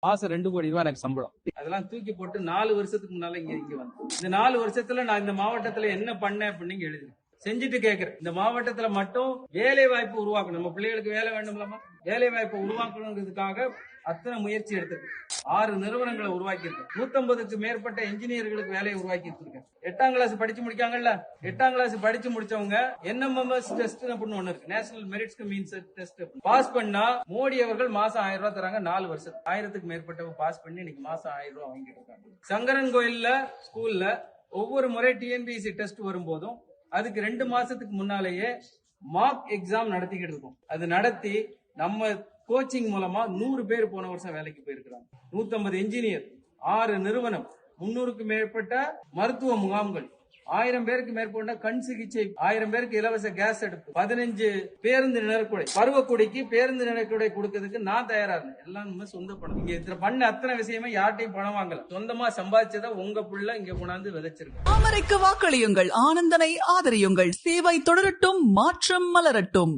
மாசம் 2 கோடி ரூபாய் எனக்கு சம்பளம். அதெல்லாம் தூக்கி போட்டு 4 வருஷத்துக்கு முன்னால இங்க வந்து இந்த 4 வருஷத்துல நான் இந்த மாவட்டத்துல என்ன பண்ணேன் அப்படின்னு எழுதுறேன். செஞ்சுட்டு கேட்கிறேன், இந்த மாவட்டத்துல மட்டும் வேலை வாய்ப்பு உருவாக்கணும். நம்ம பிள்ளைகளுக்கு வேலை வேண்டும்லாமா? வேலை வாய்ப்பு உருவாக்கணுங்கிறதுக்காக அத்தனை முயற்சி எடுத்திருக்கு. 6 நிறுவனங்களை உருவாக்கி இருக்கு. 150க்கு மேற்பட்ட இன்ஜினியர்களுக்கு வேலையை உருவாக்கி இருக்கேன். 8ஆம் கிளாஸ் படிச்சு முடிக்காங்கல்ல, 8ஆம் கிளாஸ் படிச்சு முடிச்சவங்க NMMS டெஸ்ட் அப்படின்னு ஒண்ணு இருக்கு, national merits means test. Pass பண்ணா மோடி அவர்கள் மாசம் 1000 ரூபாய் தராங்க. 4 வருஷம் 1000க்கு மேற்பட்டவங்க பாஸ் பண்ணி இன்னைக்கு மாசம் 1000 ரூபாய் வாங்கிட்டு இருக்காங்க. சங்கரன் கோயில்ல ஸ்கூல்ல ஒவ்வொரு முறை TNPSC டெஸ்ட் வரும்போதும் அதுக்கு 2 மாசத்துக்கு முன்னாலேயே மார்க் எக்ஸாம் நடத்திக்கிட்டு இருக்கும். அது நடத்தி நம்ம கோச்சிங் மூலமா 100 பேர் போன வருஷம் வேலைக்கு போயிருக்கிறாங்க. 150 இன்ஜினியர், 6 நிறுவனம், 300க்கு மேற்பட்ட மருத்துவ முகாம்கள், 1000 பேருக்கு மேற்பட்ட கண் சிகிச்சை, 1000 பேருக்கு இலவச கேஸ் அடுப்பு, 15 பேருந்து நிழற்குடை, பருவக்குடிக்கு பேருந்து நிழற்குடை கொடுக்கறதுக்கு நான் தயாரா இருந்தேன். எல்லாம் நம்ம சொந்த பணம். இங்க பண்ண அத்தனை விஷயமே யார்ட்டையும் பணம் வாங்கல, சொந்தமா சம்பாதிச்சதை உங்க புள்ள இங்க கொண்டாந்து விதைச்சிருக்கு. தாமரைக்கு வாக்களியுங்கள், ஆனந்தனை ஆதரியுங்கள், சேவை தொடரட்டும், மாற்றம் மலரட்டும்.